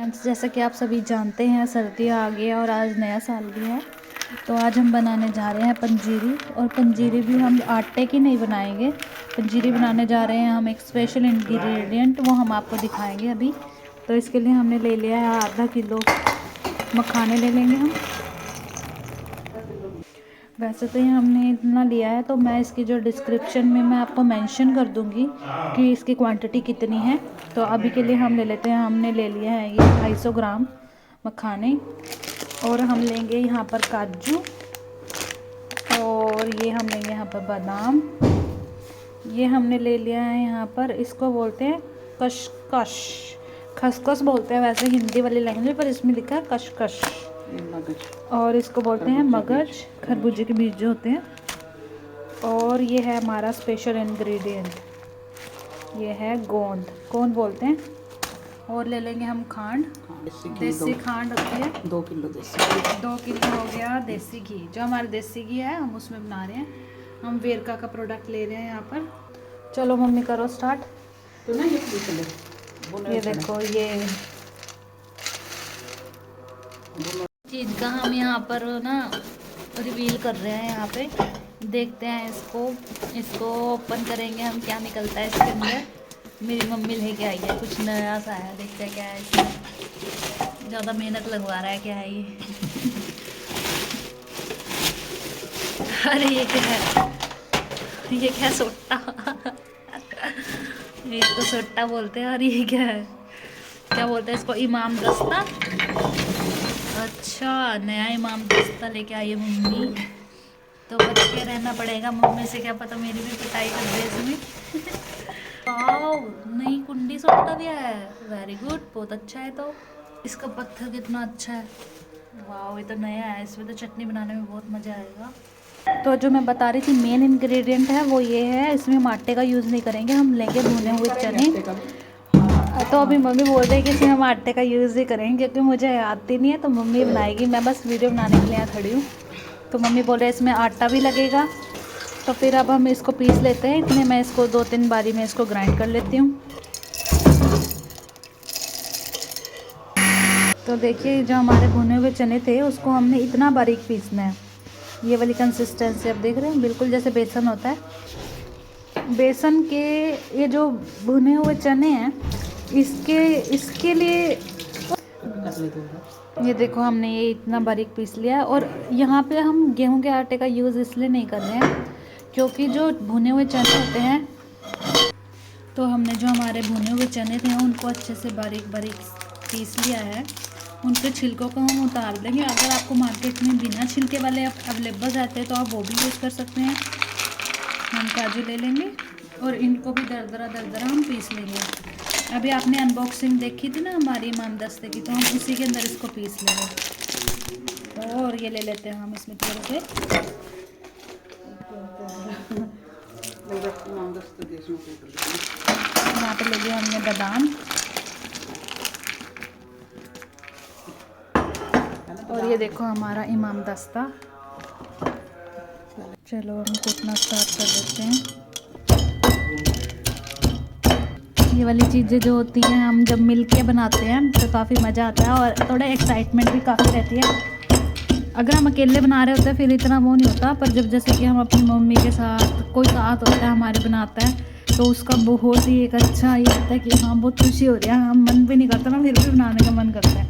Friends, जैसा कि आप सभी जानते हैं सर्दियाँ आ गई है और आज नया साल भी है। तो आज हम बनाने जा रहे हैं पंजीरी। और पंजीरी भी हम आटे की नहीं बनाएंगे, पंजीरी बनाने जा रहे हैं हम एक स्पेशल इंग्रेडिएंट, वो हम आपको दिखाएंगे अभी। तो इसके लिए हमने ले लिया है आधा किलो मखाने ले लेंगे हम। वैसे तो ये हमने इतना लिया है, तो मैं इसकी जो डिस्क्रिप्शन में मैं आपको मेंशन कर दूंगी कि इसकी क्वांटिटी कितनी है। तो अभी के लिए हम ले लेते हैं, हमने ले लिया है ये 250 ग्राम मखाने। और हम लेंगे यहाँ पर काजू, और ये हम लेंगे यहाँ पर बादाम। ये हमने ले लिया है यहाँ पर, इसको बोलते हैं कशकश, खसखस बोलते हैं वैसे हिंदी वाली लैंग्वेज, पर इसमें लिखा है कशकश। और इसको बोलते हैं मगज, खरबूजे के बीज जो होते हैं। और ये है हमारा स्पेशल इंग्रेडिएंट, ये है गोंद, गोंद बोलते हैं। और ले लेंगे हम खांड, देसी खांड रखी है 2 किलो देसी, 2 किलो हो गया देसी घी। जो हमारा देसी घी है हम उसमें बना रहे हैं, हम वेरका का प्रोडक्ट ले रहे हैं यहाँ पर। चलो मम्मी करो स्टार्ट। तो ना ये देखो ये चीज़ का हम यहाँ पर ना रिवील कर रहे हैं। यहाँ पे देखते हैं इसको ओपन करेंगे हम, क्या निकलता है इसके अंदर। मेरी मम्मी लेके आई है, कुछ नया सा है, देखते हैं क्या है इसमें। ज़्यादा मेहनत लगवा रहा है, क्या है ये अरे ये क्या है, ये क्या सोटा ये तो सोटा बोलते हैं। और ये क्या है, क्या बोलते हैं इसको, इमाम दस्ता। अच्छा, नया इमाम दस्ता लेके आई है मम्मी, तो बच के रहना पड़ेगा मम्मी से, क्या पता मेरी भी पिटाई कर दे इसमें वाओ, नई कुंडी सोटा भी है, वेरी गुड, बहुत अच्छा है। तो इसका पत्थर कितना अच्छा है, वाओ, ये तो नया है, इसमें तो चटनी बनाने में बहुत मज़ा आएगा। तो जो मैं बता रही थी मेन इंग्रेडिएंट है वो ये है, इसमें हम आटे का यूज़ नहीं करेंगे, हम लेंगे भुने हुए चने। तो अभी मम्मी बोल रही है कि इसमें हम आटे का यूज़ ही करेंगे, क्योंकि मुझे आती नहीं है, तो मम्मी बनाएगी, मैं बस वीडियो बनाने के लिए यहाँ खड़ी हूँ। तो मम्मी बोल रहे हैं इसमें आटा भी लगेगा। तो फिर अब हम इसको पीस लेते हैं, इतने मैं इसको 2-3 बारी में इसको ग्राइंड कर लेती हूँ। तो देखिए जो हमारे भुने हुए चने थे उसको हमने इतना बारीक पीसना है, ये वाली कंसिस्टेंसी आप देख रहे हैं, बिल्कुल जैसे बेसन होता है। बेसन के ये जो भुने हुए चने हैं इसके लिए ये देखो हमने ये इतना बारीक पीस लिया है। और यहाँ पे हम गेहूं के आटे का यूज़ इसलिए नहीं कर रहे हैं क्योंकि जो भुने हुए चने होते हैं, तो हमने जो हमारे भुने हुए चने थे उनको अच्छे से बारीक बारीक पीस लिया है। उनके छिलकों को हम उतार देंगे। अगर आपको मार्केट में बिना छिलके वाले अवेलेबल रहते हैं तो आप वो भी यूज़ कर सकते हैं। हम काजू ले लेंगे और इनको भी दरदरा हम पीस लेंगे। अभी आपने अनबॉक्सिंग देखी थी ना हमारी इमाम दस्ते की, तो हम उसी के अंदर इसको पीस लेंगे। और ये ले लेते हैं हम इसमें थोड़े से, यहाँ पे ले लिया हमने बादाम, और ये देखो हमारा इमाम दस्ता। चलो हम कूटना स्टार्ट कर देते हैं। ये वाली चीज़ें जो होती हैं हम जब मिल के बनाते हैं तो काफ़ी मज़ा आता है और थोड़ा एक्साइटमेंट भी काफ़ी रहती है। अगर हम अकेले बना रहे होते हैं फिर इतना वो नहीं होता, पर जब जैसे कि हम अपनी मम्मी के साथ, कोई साथ होता है हमारे बनाता है, तो उसका बहुत ही एक अच्छा ये होता है कि हाँ बहुत खुशी हो रही है, हम मन भी नहीं करता ना, फिर भी बनाने का मन करता है।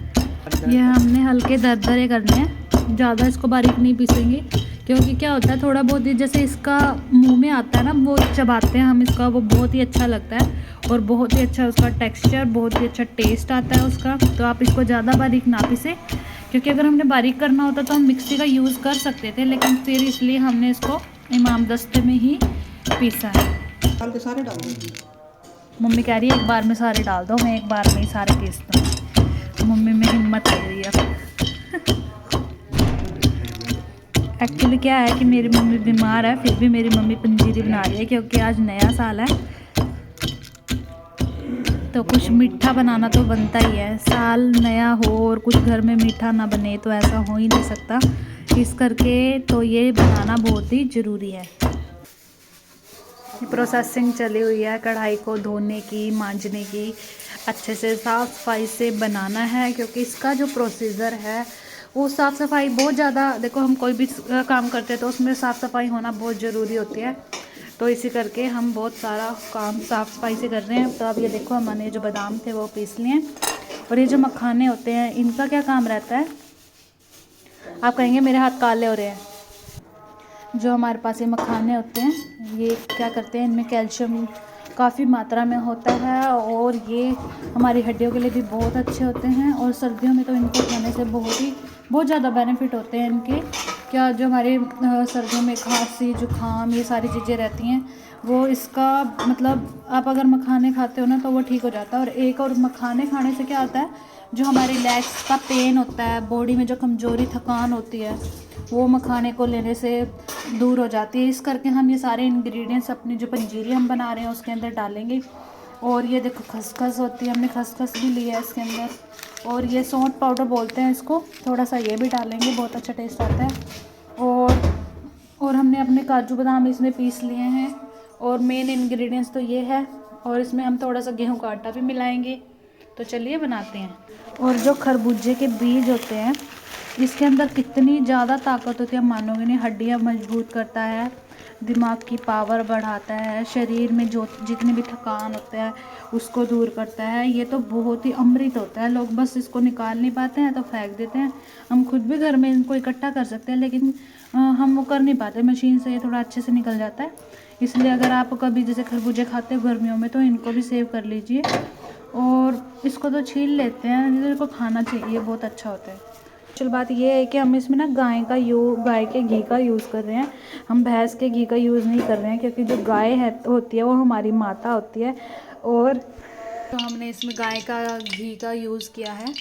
ये हमने हल्के दरदरे करने हैं, ज़्यादा इसको बारीक नहीं पीसेंगे, क्योंकि क्या होता है थोड़ा बहुत ही जैसे इसका मुंह में आता है ना, वो चबाते हैं हम इसका, वो बहुत ही अच्छा लगता है और बहुत ही अच्छा उसका टेक्सचर, बहुत ही अच्छा टेस्ट आता है उसका। तो आप इसको ज़्यादा बारीक ना पीसें, क्योंकि अगर हमने बारीक करना होता तो हम मिक्सी का यूज़ कर सकते थे, लेकिन फिर इसलिए हमने इसको इमाम दस्ते में ही पीसा है। सारे डाल दो। मम्मी कह रही है एक बार में सारे डाल दो, मैं एक बार में ही सारे पीस दूँ। मम्मी में हिम्मत आ गई है। एक्चुअली क्या है कि मेरी मम्मी बीमार है, फिर भी मेरी मम्मी पंजीरी बना रही है, क्योंकि आज नया साल है, तो कुछ मीठा बनाना तो बनता ही है। साल नया हो और कुछ घर में मीठा ना बने तो ऐसा हो ही नहीं सकता, इस करके तो ये बनाना बहुत ही ज़रूरी है। प्रोसेसिंग चली हुई है कढ़ाई को धोने की, मांजने की। अच्छे से साफ़ सफाई से बनाना है, क्योंकि इसका जो प्रोसीजर है वो साफ़ सफाई बहुत ज़्यादा, देखो हम कोई भी काम करते हैं तो उसमें साफ़ सफाई होना बहुत ज़रूरी होती है। तो इसी करके हम बहुत सारा काम साफ़ सफाई से कर रहे हैं। तो अब ये देखो हमने जो बादाम थे वो पीस लिए हैं। और ये जो मखाने होते हैं इनका क्या काम रहता है, आप कहेंगे मेरे हाथ काले हो रहे हैं। जो हमारे पास ये मखाने होते हैं ये क्या करते हैं, इनमें कैल्शियम काफ़ी मात्रा में होता है और ये हमारी हड्डियों के लिए भी बहुत अच्छे होते हैं। और सर्दियों में तो इनको खाने से बहुत ज़्यादा बेनिफिट होते हैं इनके। क्या जो हमारे सर्दियों में खांसी जुकाम ये सारी चीज़ें रहती हैं वो इसका मतलब आप अगर मखाने खाते हो ना तो वो ठीक हो जाता है। और एक और मखाने खाने से क्या होता है, जो हमारे लेग्स का पेन होता है, बॉडी में जो कमज़ोरी थकान होती है वो मखाने को लेने से दूर हो जाती है। इस करके हम ये सारे इंग्रेडिएंट्स अपनी जो पंजीरी हम बना रहे हैं उसके अंदर डालेंगे। और ये देखो खसखस होती है, हमने खसखस भी लिया है इसके अंदर। और ये सौंठ पाउडर बोलते हैं इसको, थोड़ा सा ये भी डालेंगे, बहुत अच्छा टेस्ट आता है। और हमने अपने काजू बादाम इसमें पीस लिए हैं। और मेन इंग्रेडिएंट्स तो ये है। और इसमें हम थोड़ा सा गेहूं का आटा भी मिलाएंगे। तो चलिए बनाते हैं। और जो खरबूजे के बीज होते हैं इसके अंदर कितनी ज़्यादा ताकत होती है, हम मानोगे नहीं। हड्डियाँ मजबूत करता है, दिमाग की पावर बढ़ाता है, शरीर में जो जितनी भी थकान होता है उसको दूर करता है। ये तो बहुत ही अमृत होता है, लोग बस इसको निकाल नहीं पाते हैं तो फेंक देते हैं। हम खुद भी घर में इनको इकट्ठा कर सकते हैं लेकिन हम वो कर नहीं पाते, मशीन से ये थोड़ा अच्छे से निकल जाता है। इसलिए अगर आप कभी जैसे खरबूजे खाते हो गर्मियों में तो इनको भी सेव कर लीजिए। और इसको तो छील लेते हैं, इनको खाना चाहिए, बहुत अच्छा होता है। चल बात ये है कि हम इसमें ना गाय के घी का यूज़ कर रहे हैं, हम भैंस के घी का यूज़ नहीं कर रहे हैं, क्योंकि जो गाय है होती है वो हमारी माता होती है। और तो हमने इसमें गाय का घी का यूज़ किया है।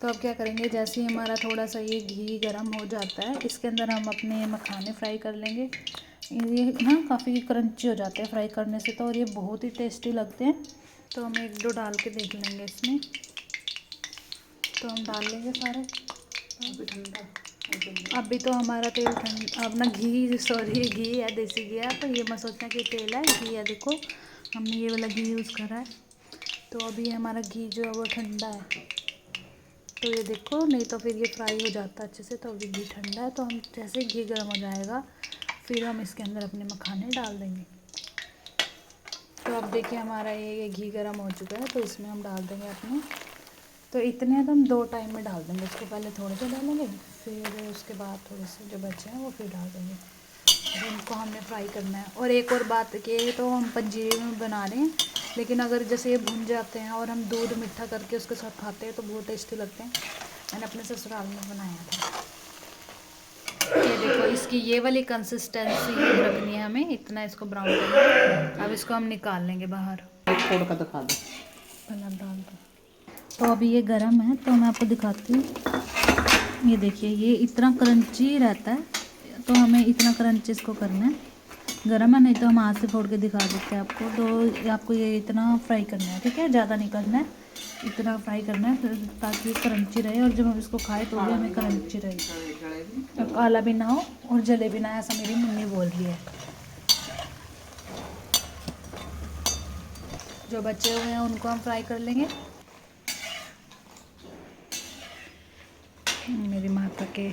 तो अब क्या करेंगे, जैसे ही हमारा थोड़ा सा ये घी गर्म हो जाता है इसके अंदर हम अपने मखाने फ्राई कर लेंगे। ये ना काफ़ी क्रंची हो जाते हैं फ्राई करने से तो, और ये बहुत ही टेस्टी लगते हैं। तो हम एक दो डाल के देख लेंगे इसमें। तो हम डाल लेंगे सारे। अभी तो हमारा तेल अपना घी, सॉरी घी है, देसी घी है। तो ये मत सोचना कि तेल है, घी है। देखो हमने ये वाला घी यूज़ करा है। तो अभी हमारा घी जो है वो ठंडा है। तो ये देखो, नहीं तो फिर ये फ्राई हो जाता है अच्छे से। तो अभी घी ठंडा है, तो हम जैसे ही घी गर्म हो जाएगा फिर हम इसके अंदर अपने मखाने डाल देंगे। तो अब देखिए हमारा ये घी गर्म हो चुका है, तो इसमें हम डाल देंगे अपने। तो इतने तो हम 2 टाइम में डाल देंगे, इसको पहले थोड़े से डालेंगे फिर उसके बाद थोड़े से जो बचे हैं वो फिर डाल देंगे। तो इनको हमने फ्राई करना है। और एक और बात कि तो हम पंजीरी में बना रहे हैं, लेकिन अगर जैसे ये भुन जाते हैं और हम दूध मीठा करके उसके साथ खाते हैं तो बहुत टेस्टी लगते हैं। मैंने अपने ससुराल में बनाया था। ये देखो इसकी ये वाली कंसिस्टेंसी रखनी है हमें, इतना इसको ब्राउन करना है। अब इसको हम निकाल लेंगे बाहर। तोड़ कर दिखा दो, पहले डाल दो। तो अभी ये गरम है तो मैं आपको दिखाती हूँ। ये देखिए ये इतना क्रंची रहता है, तो हमें इतना क्रंची इसको करना है। गरम है, नहीं तो हम हाथ से फोड़ के दिखा देते हैं आपको। तो आपको ये इतना फ्राई करना है, ठीक है, ज़्यादा नहीं करना है, इतना फ्राई करना है ताकि क्रंची रहे। और जब हम इसको खाए तो भी हमें क्रंची रहे, काला भी ना हो और जले भी ना, ऐसा मेरी मम्मी बोल रही है। जो बचे हुए हैं उनको हम फ्राई कर लेंगे। मेरी माता के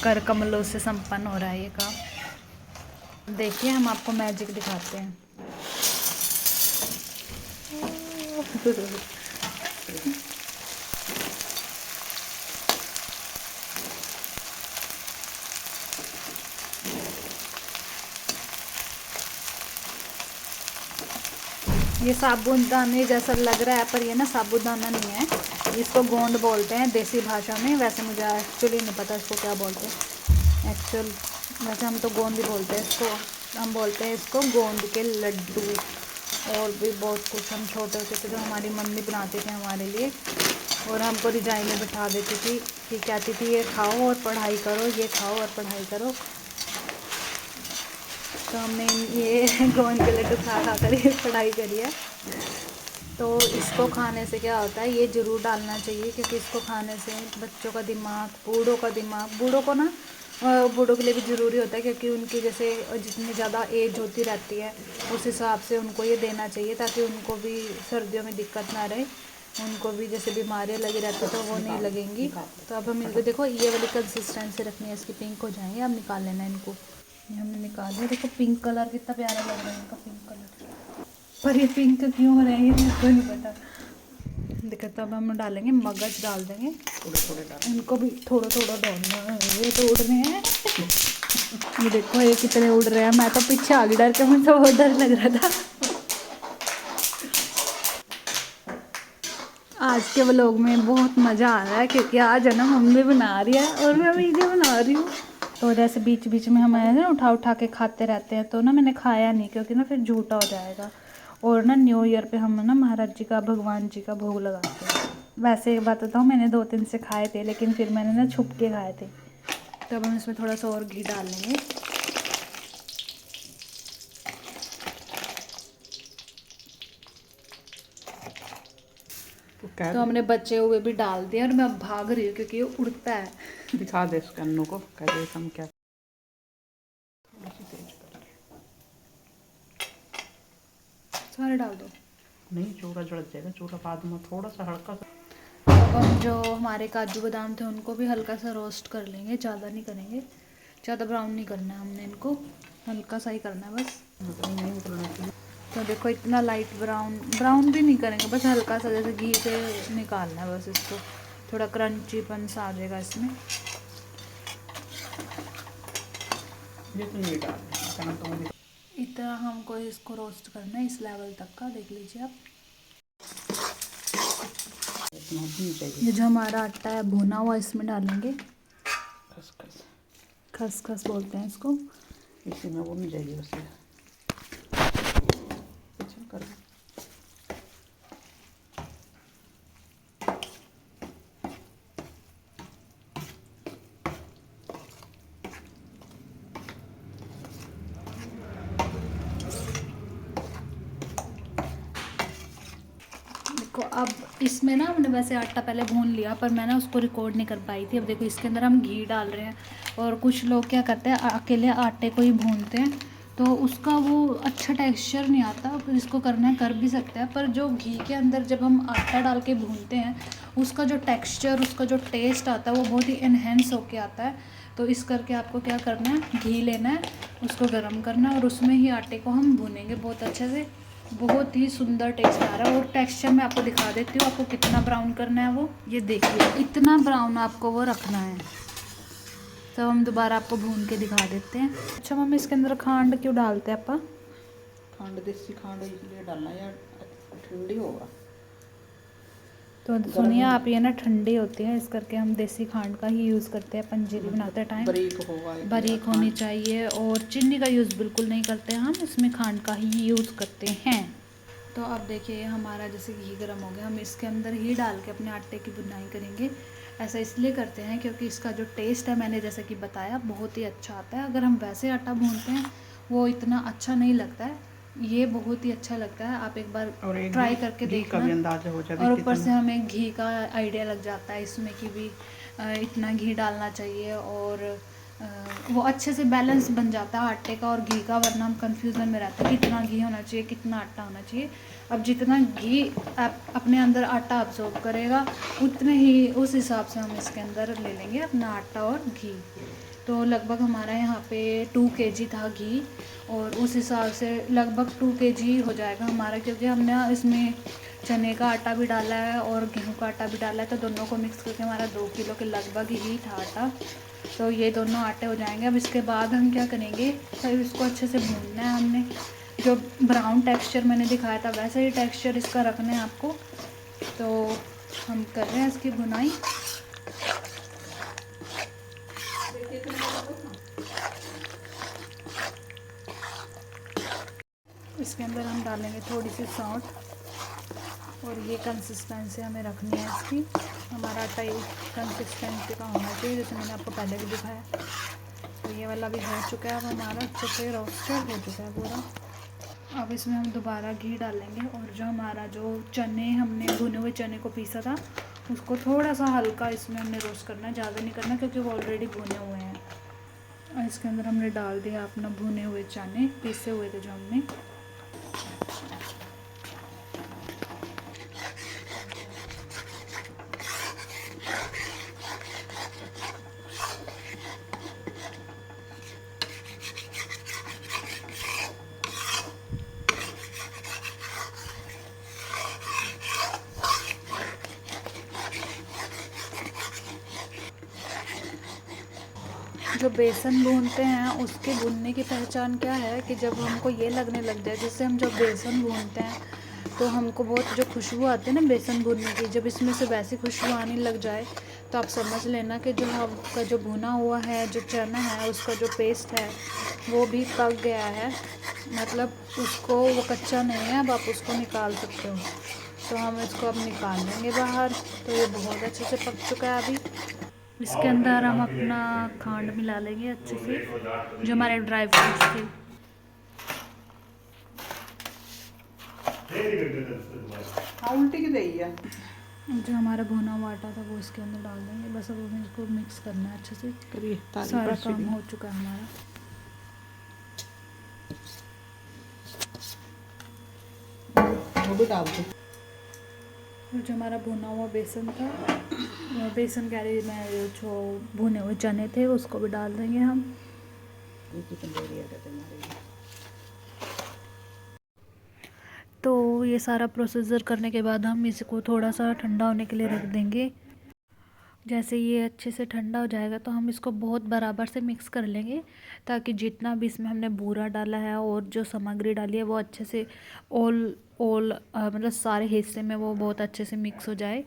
कर कमलों से संपन्न हो रहा है ये काम। देखिए हम आपको मैजिक दिखाते हैं। ये साबुदाने जैसा लग रहा है पर ये ना साबुदाना नहीं है, इसको गोंद बोलते हैं देसी भाषा में। वैसे मुझे एक्चुअली नहीं पता इसको क्या बोलते हैं वैसे हम तो गोंद ही बोलते हैं इसको। हम बोलते हैं इसको गोंद के लड्डू। और भी बहुत कुछ हम छोटे होते थे जो हमारी मम्मी बनाती थी हमारे लिए, और हमको रिजाई में बिठा देती थी कि कहती थी ये खाओ और पढ़ाई करो, ये खाओ और पढ़ाई करो। तो हमने ये गोंद के लड्डू खा कर ये पढ़ाई करी है। तो इसको खाने से क्या होता है, ये ज़रूर डालना चाहिए, क्योंकि इसको खाने से बच्चों का दिमाग, बूढ़ों का दिमाग, बूढ़ों को ना बूढ़ों के लिए भी ज़रूरी होता है, क्योंकि उनकी जैसे जितनी ज़्यादा एज होती रहती है उस हिसाब से उनको ये देना चाहिए, ताकि उनको भी सर्दियों में दिक्कत ना रहे, उनको भी जैसे बीमारियाँ लगी रहती है तो वो नहीं लगेंगी। तो अब हम इनको देखो ये वाली कंसिस्टेंसी रखनी है, इसकी पिंक हो जाएंगे, अब निकाल लेना है इनको। ये हमने निकाल दिया। देखो पिंक कलर कितना प्यारा लग रहा है इनका, पिंक कलर, पर ये पिंक क्यों हो रहे हैं ये मेरे को नहीं पता। देखो तब हम डालेंगे मगज, डाल देंगे थोड़े थोड़े डाल। इनको भी थोड़ा थोड़ा डालना है। ये तो उड़ रहे हैं ये देखो ये कितने उड़ रहे हैं, मैं तो पीछे आ गई डर के, मुझे बहुत डर लग रहा था। आज के व्लॉग में बहुत मज़ा आ रहा है, क्योंकि आज है ना मम्मी बना रही है और मैं वीडियो बना रही हूँ। तो जैसे बीच बीच में हम ना उठा उठा के खाते रहते हैं, तो ना मैंने खाया नहीं, क्योंकि ना फिर झूठा हो जाएगा। और ना न्यू ईयर पे हम ना महाराज जी का, भगवान जी का भोग लगाते हैं। वैसे एक बात बताऊँ, मैंने 2-3 से खाए थे, लेकिन फिर मैंने ना छुप के खाए थे। तो अब हम इसमें थोड़ा सा और घी डाल लेंगे। तो हमने बचे हुए भी डाल दिए और मैं अब भाग रही हूँ, क्योंकि ये उड़ता है। दिखा दे इसके अन्नों को, कैसे हम क्या। सारे डाल दो। नहीं, चूरा जड़ जाएगा, चूरा बाद में थोड़ा सा हल्का सा। और जो हमारे काजू बादाम थे उनको भी हल्का सा रोस्ट कर लेंगे, ज़्यादा नहीं करेंगे, ज़्यादा ब्राउन नहीं करना है हमने, इनको हल्का सा ही करना है बस। नहीं निकलना चाहिए। तो देखो इतना लाइट ब्राउन भी नहीं करेंगे, बस हल्का सा जैसे घी से निकालना है बस इसको, थोड़ा क्रंचीपन सा आ जाएगा इसमें। ये तो नहीं डालना तो इतना हमको इसको रोस्ट करना है, इस लेवल तक का, देख लीजिए आप। इतना भी चाहिए। ये जो हमारा आटा है भुना हुआ, इसमें डालेंगे। खसखस, खसखस बोलते हैं इसको। इसी में वो नहीं जाएगी बस। अच्छा कर। देखो अब इसमें ना हमने वैसे आटा पहले भून लिया, पर मैं ना उसको रिकॉर्ड नहीं कर पाई थी। अब देखो इसके अंदर हम घी डाल रहे हैं, और कुछ लोग क्या करते हैं अकेले आटे को ही भूनते हैं, तो उसका वो अच्छा टेक्सचर नहीं आता। इसको करना है कर भी सकते हैं, पर जो घी के अंदर जब हम आटा डाल के भूनते हैं, उसका जो टेक्सचर, उसका जो टेस्ट आता है वो बहुत ही इन्हेंस होके आता है। तो इस करके आपको क्या करना है, घी लेना है, उसको गर्म करना है, और उसमें ही आटे को हम भूनेंगे बहुत अच्छे से। बहुत ही सुंदर टेस्ट आ रहा है। और टेक्सचर मैं आपको दिखा देती हूँ, आपको कितना ब्राउन करना है वो, ये देखिए इतना ब्राउन आपको वो रखना है। तो हम दोबारा आपको भून के दिखा देते हैं। अच्छा मम्मी, इसके अंदर खांड क्यों डालते हैं आपा? खांड देसी खांड इसलिए डालना यार, ठंडी होगा। तो सुनिए आप, ये ना ठंडी होती है, इस करके हम देसी खांड का ही यूज़ करते हैं पंजीरी बनाते टाइम। बारीक होगा, बारीक होनी चाहिए, और चीनी का यूज़ बिल्कुल नहीं करते हम, इसमें खांड का ही यूज़ करते हैं। तो अब देखिए हमारा जैसे घी गर्म हो गया, हम इसके अंदर ही डाल के अपने आटे की बुनाई करेंगे। ऐसा इसलिए करते हैं क्योंकि इसका जो टेस्ट है, मैंने जैसे कि बताया, बहुत ही अच्छा आता है। अगर हम वैसे आटा भूनते हैं वो इतना अच्छा नहीं लगता है, ये बहुत ही अच्छा लगता है। आप एक बार ट्राई करके देखना, अंदाजा हो जाएगा। और ऊपर से हमें घी का आइडिया लग जाता है इसमें कि भी इतना घी डालना चाहिए, और वो अच्छे से बैलेंस बन जाता है आटे का और घी का। वरना हम कंफ्यूजन में रहते हैं कितना घी होना चाहिए, कितना आटा होना चाहिए। अब जितना घी आप अपने अंदर आटा अब्जॉर्ब करेगा, उतने ही उस हिसाब से हम इसके अंदर ले लेंगे अपना आटा और घी। तो लगभग हमारा यहाँ पे 2 kg था घी, और उस हिसाब से लगभग 2 kg हो जाएगा हमारा, क्योंकि हमने इसमें चने का आटा भी डाला है और गेहूं का आटा भी डाला है, तो दोनों को मिक्स करके हमारा 2 किलो के लगभग ही था आटा। तो ये दोनों आटे हो जाएंगे। अब इसके बाद हम क्या करेंगे, फिर इसको अच्छे से भूनना है। हमने जो ब्राउन टेक्सचर मैंने दिखाया था वैसे ही टेक्सचर इसका रखना है आपको। तो हम कर रहे हैं इसकी भुनाई। इसके अंदर हम डालेंगे थोड़ी सी सौंठ, और ये कंसिस्टेंसी हमें रखनी है इसकी। हमारा आटा ये कंसिस्टेंसी का होना चाहिए, जैसे मैंने आपको पहले भी दिखाया। तो ये वाला भी हो चुका है, अब हमारा अच्छे से रोस्टेड हो चुका है पूरा। अब इसमें हम दोबारा घी डालेंगे, और जो हमारा जो चने, हमने भुने हुए चने को पीसा था, उसको थोड़ा सा हल्का इसमें हमने रोस्ट करना है, ज़्यादा नहीं करना, क्योंकि वो ऑलरेडी भुने हुए हैं। और इसके अंदर हमने डाल दिया अपना भुने हुए चने, पीसे हुए थे जो हमने। जो बेसन भूनते हैं उसके भूनने की पहचान क्या है कि जब हमको ये लगने लग जाए, जैसे हम जब बेसन भूनते हैं तो हमको बहुत जो खुशबू आती है ना बेसन भूनने की, जब इसमें से वैसी खुशबू आने लग जाए तो आप समझ लेना कि जो आपका जो भुना हुआ है जो चना है उसका जो पेस्ट है वो भी पक गया है, मतलब उसको वो कच्चा नहीं है, अब आप उसको निकाल सकते हो। तो हम इसको अब निकाल लेंगे बाहर। तो ये बहुत अच्छे से पक चुका है। अभी इसके अंदर हम अपना खांड मिला लेंगे अच्छे से, जो हमारे ड्राई फ्रूट्स थे। हाँ उल्टी की दही है। जो हमारा भुना हुआ आटा था वो इसके अंदर डाल देंगे। बस अब हमें इसको मिक्स करना है अच्छे से। सारा काम हो चुका है हमारा। वो भी डाल दो। जो हमारा भुना हुआ बेसन था, बेसन कह रही मैं, जो भुने हुए चने थे उसको भी डाल देंगे हम। तो ये सारा प्रोसीजर करने के बाद हम इसको थोड़ा सा ठंडा होने के लिए रख देंगे। जैसे ये अच्छे से ठंडा हो जाएगा तो हम इसको बहुत बराबर से मिक्स कर लेंगे, ताकि जितना भी इसमें हमने बूरा डाला है और जो सामग्री डाली है वो अच्छे से मतलब सारे हिस्से में वो बहुत अच्छे से मिक्स हो जाए।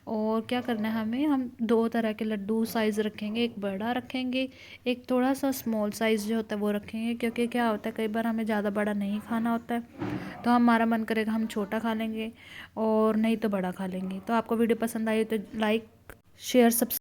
और क्या करना है हमें, हम दो तरह के लड्डू साइज़ रखेंगे, एक बड़ा रखेंगे, एक थोड़ा सा स्मॉल साइज़ जो होता है वो रखेंगे। क्योंकि क्या होता है कई बार हमें ज़्यादा बड़ा नहीं खाना होता है, तो हमारा मन करेगा हम छोटा खा लेंगे और नहीं तो बड़ा खा लेंगे। तो आपको वीडियो पसंद आई तो लाइक शेयर सब्सक्राइब